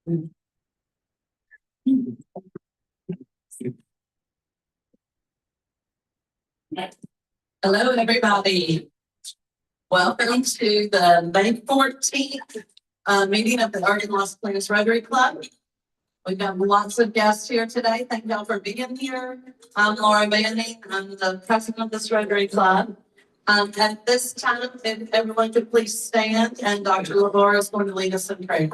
Hello, everybody. Welcome to the May 14th meeting of the Irving Las Colinas Rotary Club. We've got lots of guests here today. Thank y'all for being here. I'm Laura Manning. I'm the president of this Rotary Club. At this time, if everyone could please stand, and Dr. LaVora is going to lead us in prayer.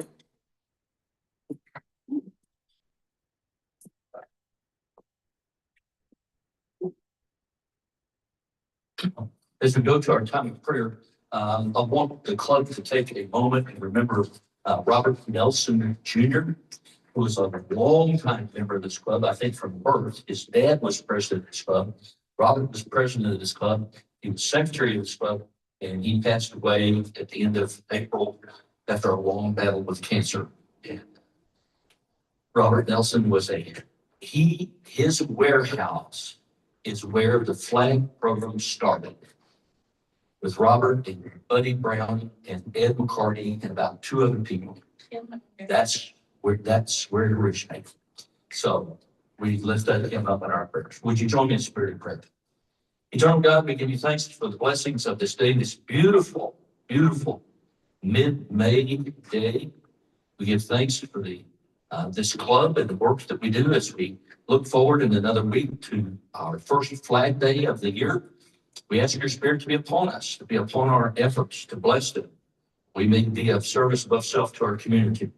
As we go to our time of prayer, I want the club to take a moment and remember Robert Nelson Jr., who was a long-time member of this club, I think from birth. His dad was president of this club. Robert was president of this club. He was secretary of this club, and he passed away at the end of April after a long battle with cancer. And Robert Nelson was his warehouse is where the flag program started, with Robert and Buddy Brown and Ed McCarty and about 2 other people. That's where it originated. So we lift him up in our prayers. Would you join me in spirit of prayer? Eternal God, we give you thanks for the blessings of this day, this beautiful, beautiful mid-May day. We give thanks for this club and the work that we do as we look forward in another week to our first flag day of the year. We ask your spirit to be upon us, to be upon our efforts, to bless them. We may be of service above self to our community.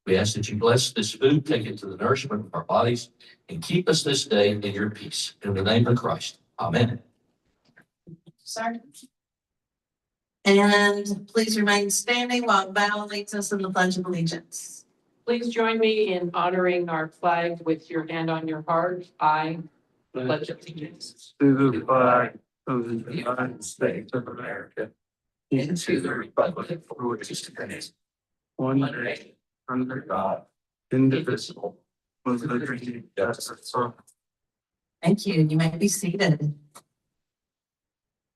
We ask that you bless this food, take it to the nourishment of our bodies, and keep us this day in your peace. In the name of Christ, amen. Sir. And please remain standing while Val leads us in the Pledge of Allegiance. Please join me in honoring our flag with your hand on your heart. I pledge allegiance to the flag of the United States of America and to the republic for which it stands, one nation, under God, indivisible, with liberty and justice for all. Thank you. You may be seated.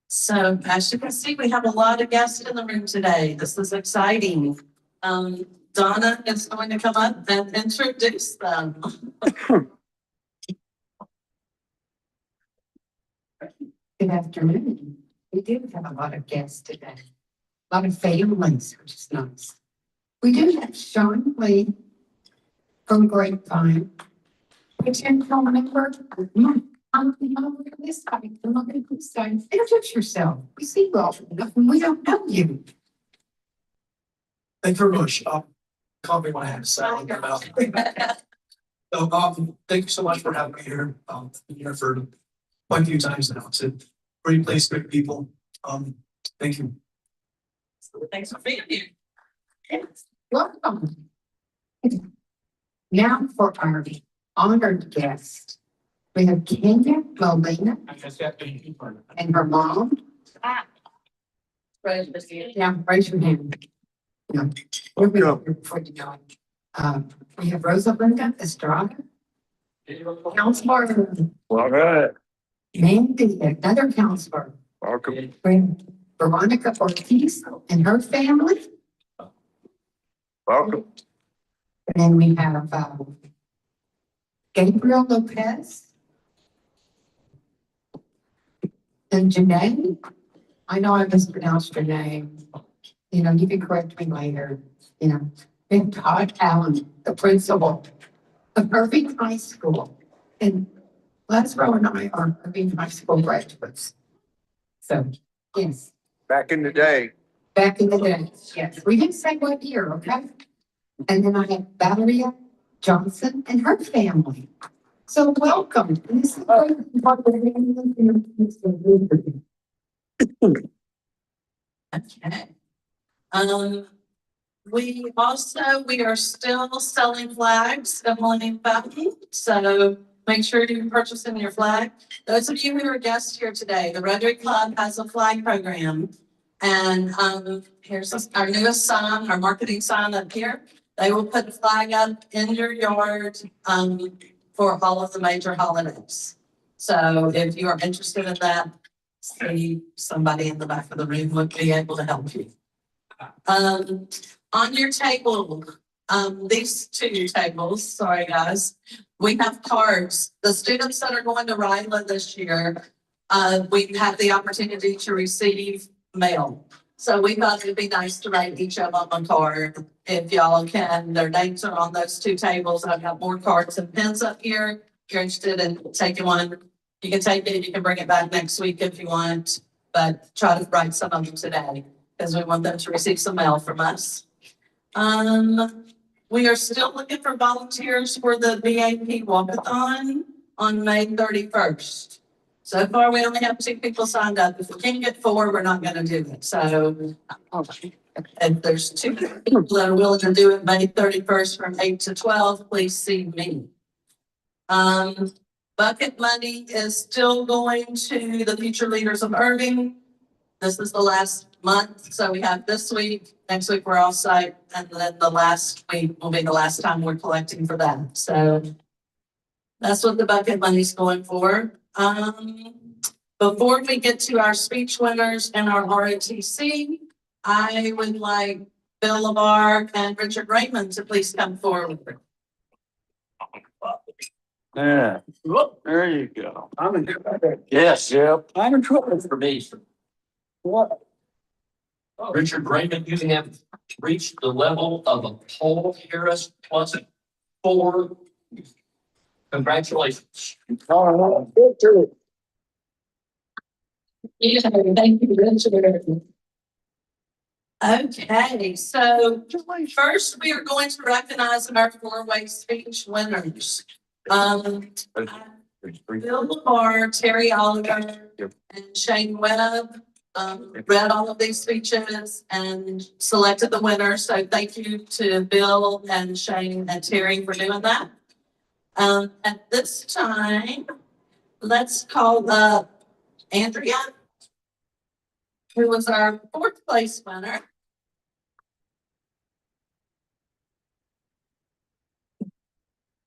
So as you can see, we have a lot of guests in the room today. This is exciting. Donna is going to come up and introduce them. Good afternoon. We do have a lot of guests today. A lot of families, which is nice. We do have Sean Lee from Grapevine, which can come member. Come over to this side. Come over to this side. Introduce yourself. We see you often enough and we don't know you. Thank you very much. Call me when I have to say about. So, thank you so much for having me here. I've been here for quite a few times now. It's a great place, great people. Thank you. Thanks for being here. Yes. Welcome. Now for our honored guest. We have Kenya Molina and her mom. Yeah, raise your hand. Yeah. We're going to before you know it. We have Rosalinda Estrada. Counselor. All right. Mandy, another counselor. Welcome. Veronica Ortiz and her family. Welcome. And then we have Gabriel Lopez. And Janae. I know I mispronounced your name. You know, you can correct me later. You know, and Todd Allen, the principal of Irving High School. And Lazaro and I are Irving High School graduates. So, yes. Back in the day. Back in the day, yes. We didn't say what year, okay? And then I have Valeria Johnson and her family. So welcome. And this is Okay. We are still selling flags at Millennium Fountain. So make sure you're purchasing your flag. Those of you who are guests here today, the Rotary Club has a flag program. And here's our newest sign, our marketing sign up here. They will put the flag up in your yard for all of the major holidays. So if you are interested in that, see somebody in the back of the room would be able to help you. On your table, These two tables, sorry guys, we have cards. The students that are going to Ryla this year, we have the opportunity to receive mail. So we thought it'd be nice to write each of them a card. If y'all can, their names are on those two tables. I've got more cards and pens up here. If you're interested in taking one, you can take it, you can bring it back next week if you want, but try to write some of them today because we want them to receive some mail from us. We are still looking for volunteers for the VAP walkathon on May 31st. So far, we only have 2 people signed up. If we can't get 4, we're not gonna do it. So if there's 2 people that are willing to do it May 31st from 8 to 12, please see me. Bucket money is still going to the future leaders of Irving. This is the last month, so we have this week, next week we're off site, and then the last week will be the last time we're collecting for that. So that's what the bucket money's going for. Before we get to our speech winners and our ROTC, I would like Bill LeVar and Richard Raymond to please come forward. Yeah, there you go. I'm in. Yes, yep. I'm in trouble for me. What? Richard Raymond, you have reached the level of a Paul Harris plus 4. Congratulations. Yeah, thank you, Richard. Okay, so first we are going to recognize our 4-way speech winners. Bill LeVar, Terry Oliver, and Shane Webb read all of these speeches and selected the winner. So thank you to Bill and Shane and Terry for doing that. At this time, let's call up Andrea, who was our 4th place winner.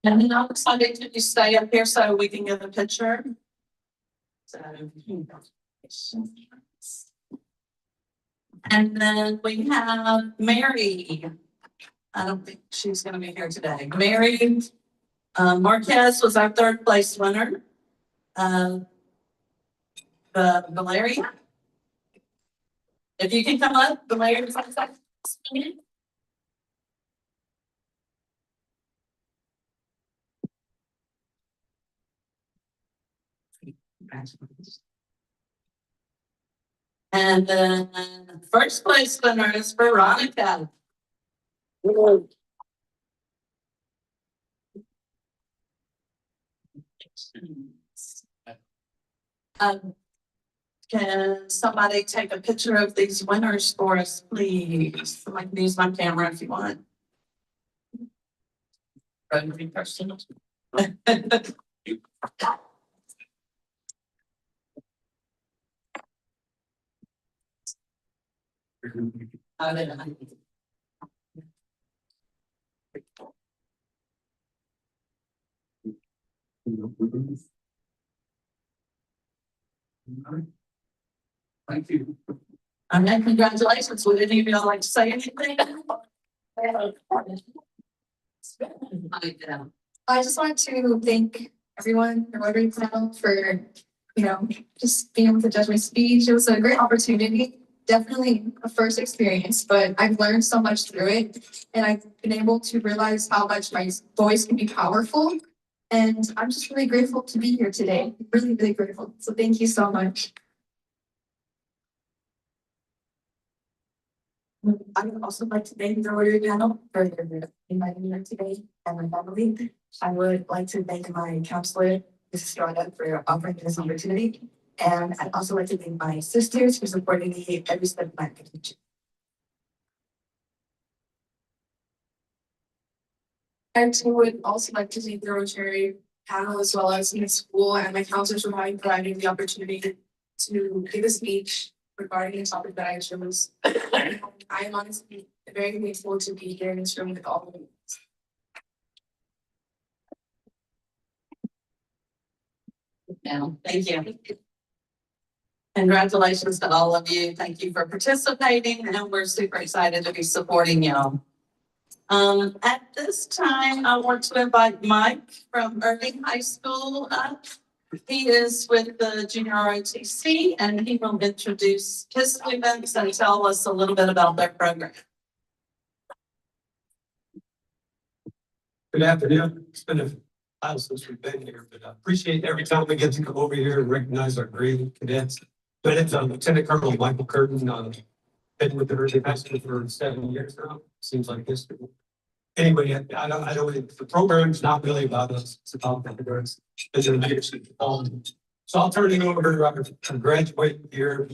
And then I'm excited to stay up here so we can get a picture. So, and then we have Mary. I don't think she's gonna be here today. Mary Marquez was our 3rd place winner. Valeria. If you can come up, Valeria. And then first place winner is Veronica. Can somebody take a picture of these winners for us, please? I can use my camera if you want. Rotary person. Thank you. And congratulations. Would any of y'all like to say anything? I just want to thank everyone, the Rotary panel for, just being able to judge my speech. It was a great opportunity. Definitely a first experience, but I've learned so much through it. And I've been able to realize how much my voice can be powerful. And I'm just really grateful to be here today. Really, really grateful. So thank you so much. I would also like to thank the Rotary panel for inviting me here today and my family. I would like to thank my counselor, Mrs. Strada, for offering this opportunity. And I'd also like to thank my sisters for supporting me every step of my education. I too would also like to thank the Rotary panel as well as my school and my counselors for providing the opportunity to give a speech regarding the topic that I chose. I am honestly very grateful to be here in this room with all of you. Thank you. Congratulations to all of you. Thank you for participating, and we're super excited to be supporting y'all. At this time, I want to invite Mike from Irving High School up. He is with the junior ROTC and he will introduce his students and tell us a little bit about their program. Good afternoon. It's been a while since we've been here, but I appreciate every time we get to come over here and recognize our great cadets. But it's Lieutenant Colonel Michael Curtin, been with the Irving High School for 7 years now. Seems like history. Anyway, I don't, the program's not really about us. It's about the girls. It's their leadership. So I'll turn it over to our graduate here,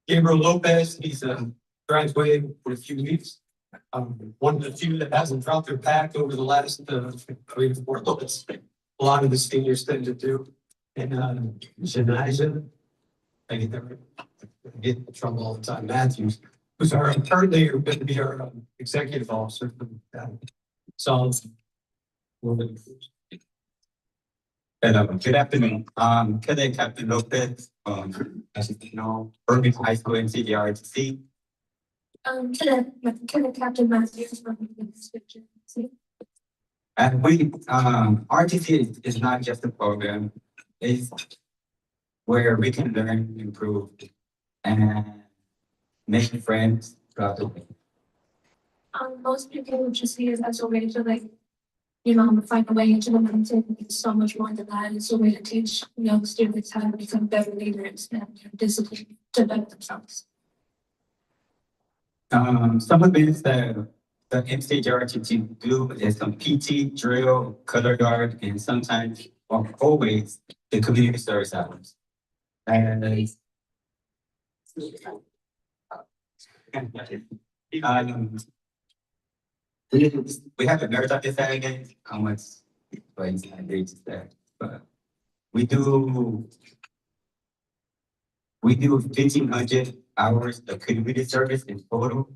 Gabriel Lopez. He's graduating in a few weeks. One of the few that hasn't dropped their pack over the last 3 to 4 months. A lot of the seniors tend to do. And Shanaisen, I get that right. I get in trouble all the time. Matthews, who's our currently going to be our executive officer. So and good afternoon. Cadet Captain Lopez, as you know, Irving High School and CDRTC. Cadet Captain Matthews from the And we, RTC is not just a program, it's where we can learn, improve, and make friends throughout the way. Most people would just see it as a way to find a way into the mountain. It's so much more than that. It's a way to teach young students how to become better leaders and discipline to better themselves. Some of the things that the MCJRTT do is some PT, drill, color guard, and sometimes, or always, the community service hours. And we have a nurse at this again, how much place and dates is that, but we do 1,500 hours of community service in total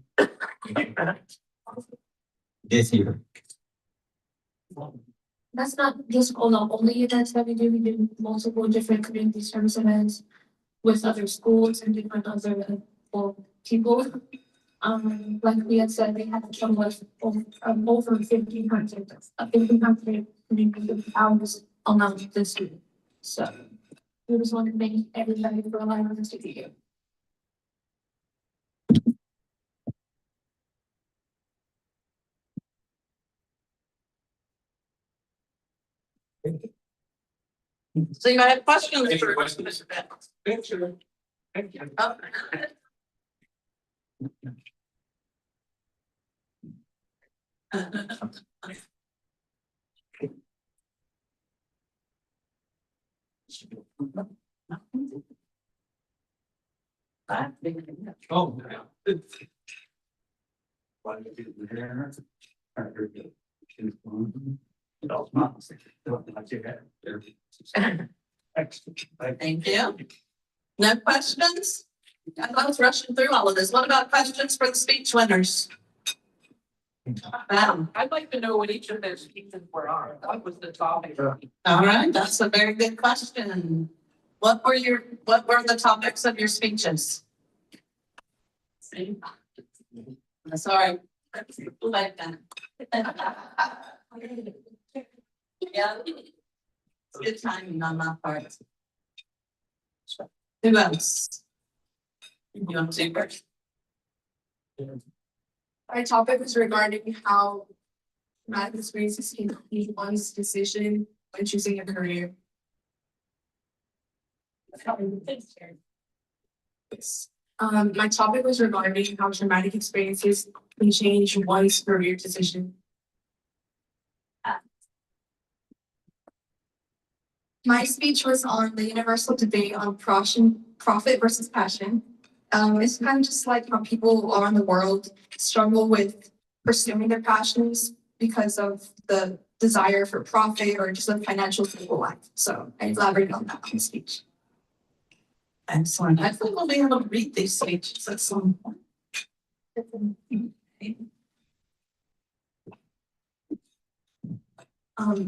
this year. That's not just only events that we do multiple different community service events with other schools and different other people. Like we had said, they had a total of over 1,500 community hours allowed this year. So we just want to thank everybody for allowing us to be here. So you have questions Any for questions? Mr. Betts? Thank you. Thank you. Oh. Oh, yeah. Thank you. No questions? I was rushing through all of this. What about questions for the speech winners? I'd like to know what each of their speeches were. What was the topic? All right, that's a very good question. What were the topics of your speeches? That's all right. Like that. Yeah. It's good timing on my part. Who else? You want to do first? Our topic was regarding how math experiences can be one's decision when choosing a career. My topic was regarding how traumatic experiences can change one's career decision. My speech was on the universal debate on profit versus passion. It's kind of just like how people around the world struggle with pursuing their passions because of the desire for profit or just a financial stable life. So I elaborated on that in the speech. Excellent. I think we'll be able to read these speeches at some point.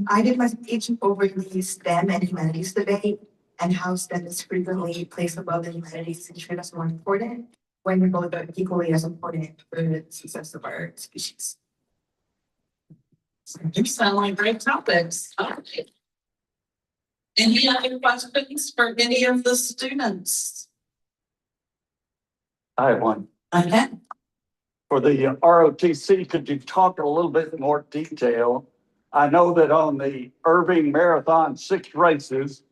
I did my speech over the STEM and humanities debate and how STEM is frequently placed above the humanities and treated as more important when we both are equally as important for the success of our species. You sound like great topics. Okay. Any other questions for any of the students? I have one. Okay. For the ROTC, could you talk a little bit more detail? I know that on the Irving Marathon 6 races,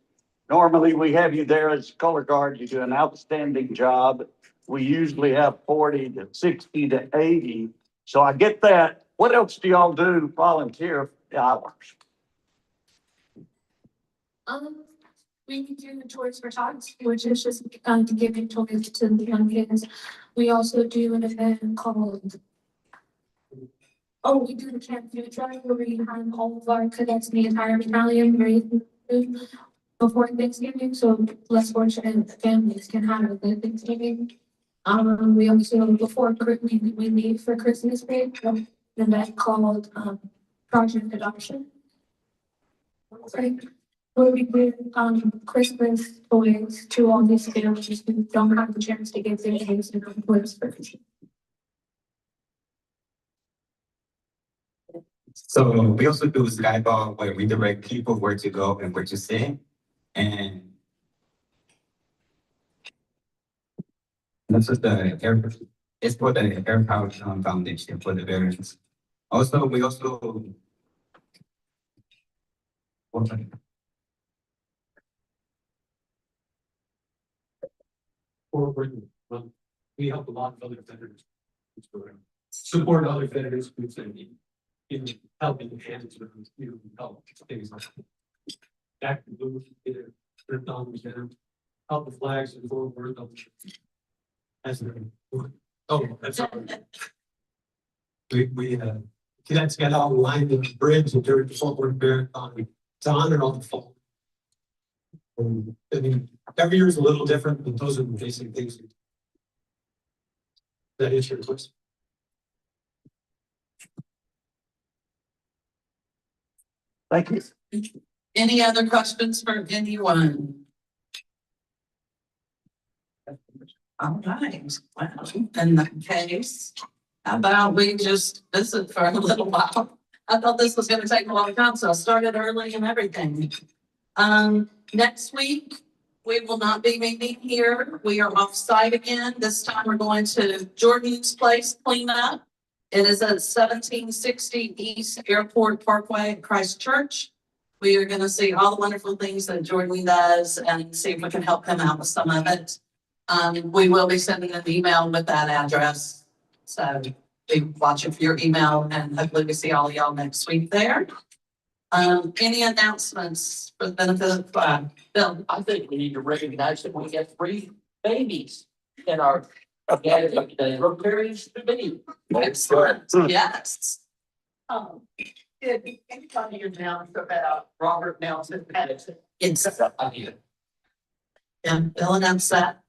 normally we have you there as color guard. You do an outstanding job. We usually have 40 to 60 to 80. So I get that. What else do y'all do volunteer hours? We do the toys for tots, which is just giving toys to the young kids. We also do an event called. Oh, we do the camp food drive where we have all of our cadets in the entire battalion raise food before Thanksgiving, so less fortunate families can have a good Thanksgiving. We also before we leave for Christmas break, an event called Project Adoption. Right. Where we give Christmas toys to all these families who don't have the chance to get their kids in toys for Christmas. So we also do Skyball where we direct people where to go and where to sit. And this is the air, it's for the Air Power Foundation for the veterans. Also, we also. We help a lot of other veterans. Support other veterans groups and in helping the hands with help things like back to blue, help the flags and forward. As that's we cadets got out and lined the bridge and during the Fort Worth Marathon to honor all the fallen. I mean, every year is a little different, but those are the basic things. That is your question. Thank you. Any other questions for anyone? All right, well, in that case, how about we just visit for a little while? I thought this was gonna take a long time, so I started early and everything. Next week, we will not be meeting here. We are off-site again. This time we're going to Jordan's Place cleanup. It is at 1760 East Airport Parkway, Christchurch. We are gonna see all the wonderful things that Jordan does and see if we can help him out with some of it. We will be sending an email with that address. So be watching for your email and hopefully we see all of y'all next week there. Any announcements for the benefit of Bill? I think we need to recognize that we have 3 babies in our Rotary committee. Excellent, yes. Did anybody announce about Robert Nelson Patterson? It's, I need it. yeah, Bill announced that.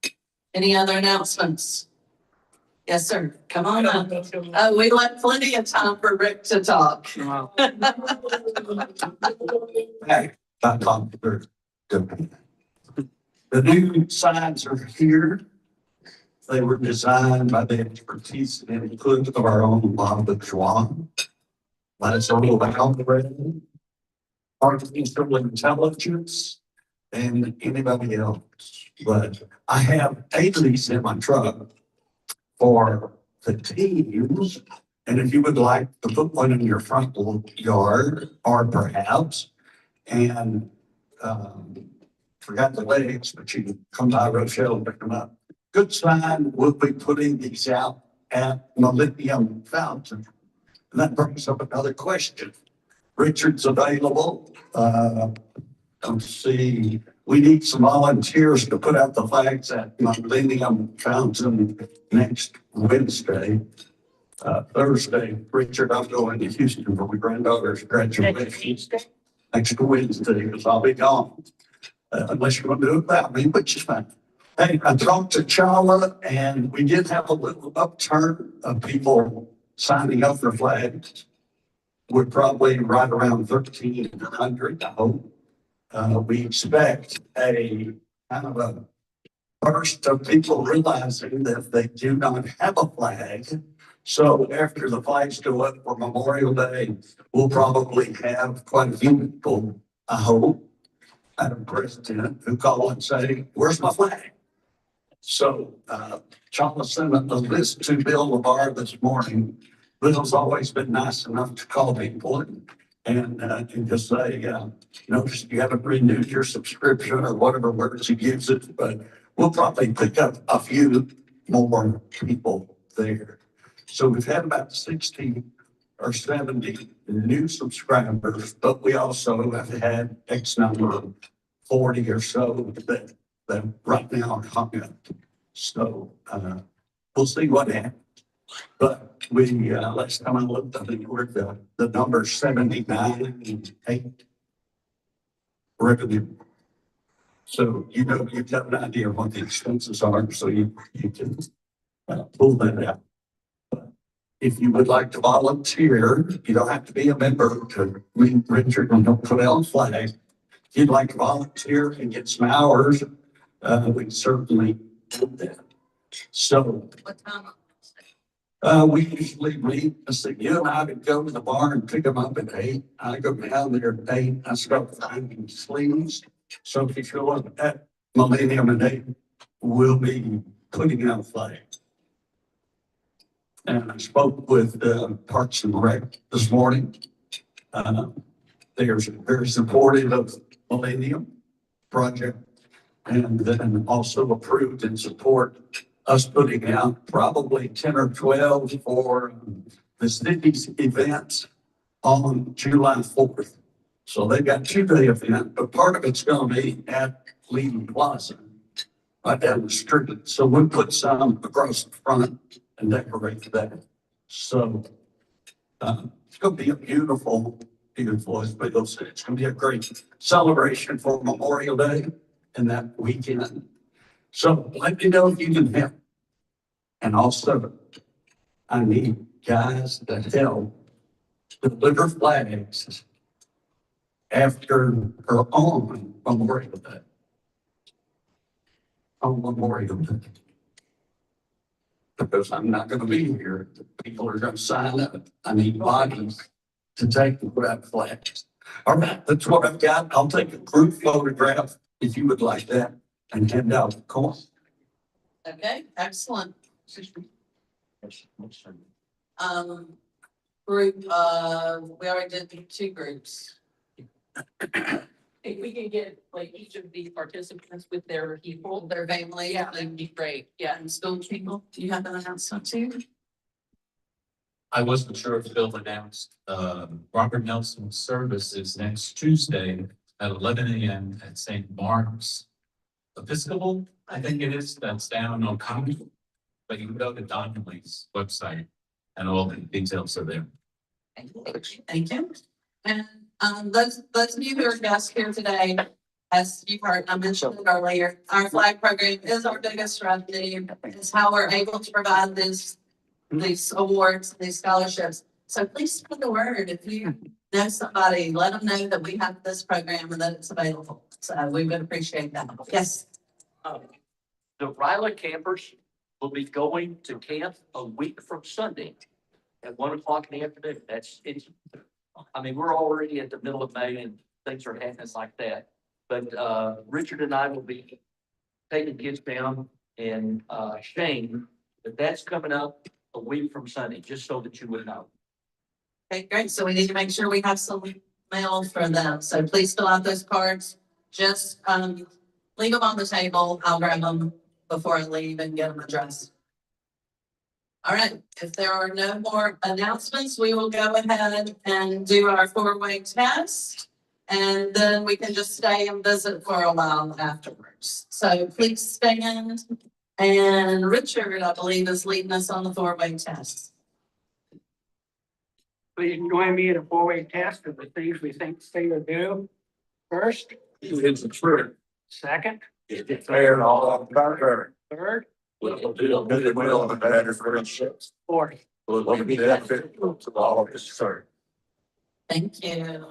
Any other announcements? Yes, sir. Come on up. We left plenty of time for Rick to talk. Hey, I talked to the new signs are here. They were designed by the expertise and input of our own Bob Schwab. That's all algorithm, artificial intelligence, and anybody else. But I have a lease in my truck for the teams. And if you would like to put one in your front yard or perhaps, and forgot the legs, but you can come by Rochelle and pick them up. Good sign, we'll be putting these out at Millennium Fountain. And that brings up another question. Richard's available. Let's see, we need some volunteers to put out the flags at Millennium Fountain next Wednesday. Thursday, Richard, I'm going to Houston for my granddaughter's graduation. Next Wednesday, because I'll be gone. Unless you want to do it without me, which is fine. Hey, I talked to Chala and we did have a little upturn of people signing up for flags. We're probably right around 1,300, I hope. We expect a kind of a burst of people realizing that if they do not have a flag, So after the flags go up for Memorial Day, we'll probably have quite a few people, I hope, and a president who call and say, where's my flag? So, John sent a list to Bill LeVar this morning. Bill's always been nice enough to call people and just say, notice you haven't renewed your subscription or whatever words you use it, but we'll probably pick up a few more people there. So we've had about 60 or 70 new subscribers, but we also have had X number of 40 or so that right now are hung up. So, we'll see what happens. But we, last time I looked, I think we're the number 79.8 revenue. So, you've got an idea of what the expenses are, so you can pull that out. But if you would like to volunteer, you don't have to be a member to meet Richard and help put out flag. If you'd like to volunteer and get some hours, we certainly do that. So, What time? we usually meet, you and I would go to the bar and pick them up at 8. I go down there at 8. I start finding sleeves. So if you show up at Millennium at 8, we'll be putting out flags. And I spoke with Parks and Rec this morning. They are very supportive of Millennium project and then also approved and support us putting out probably 10 or 12 for the city's events on July 4th. So they've got 2-day event, but part of it's going to be at Leading Plaza, right down the street. So we'll put some across the front and decorate that. So it's going to be a beautiful, as Bill said, it's going to be a great celebration for Memorial Day and that weekend. So let me know if you can help. And also, I need guys that help deliver flags after or on Memorial Day. On Memorial Day. Because I'm not going to be here. People are going to sign up. I need bodies to take the red flags. All right, that's what I've got. I'll take a group photograph if you would like that and hand out the coin. Okay, excellent. Group we already did 2 groups. If we can get like each of the participants with their people, Their family, yeah, that'd be great. Yeah. and school people. Do you have that announcement too? I wasn't sure if Bill announced, Robert Nelson's service is next Tuesday at 11 a.m. at St. Mark's Episcopal, I think it is, that's down on Common. But you can go to Donnelly's website and all the details are there. Thank you. And those of you who are guests here today, as you've heard, I mentioned it earlier, our flag program is our biggest revenue. It's how we're able to provide these awards, these scholarships. So please spread the word. If you know somebody, let them know that we have this program and that it's available. So we would appreciate that. Yes. The Ryla campers will be going to camp a week from Sunday at 1 o'clock in the afternoon. We're already at the middle of May and things are happening like that. But Richard and I will be taking kids down and Shane, but that's coming up a week from Sunday, just so that you would know. Okay, great. So we need to make sure we have some mail for them. So please fill out those cards. Just leave them on the table. I'll grab them before I leave and get them addressed. All right, if there are no more announcements, we will go ahead and do our 4-way test. And then we can just stay and visit for a while afterwards. So please stand. And Richard, I believe, is leading us on the 4-way test. Please join me in a 4-way test of the things we think say or do. First, It's the truth. second, Declare all of the third, will do good and will and better for ships. fourth. Will be benefit to all of us, sir. Thank you.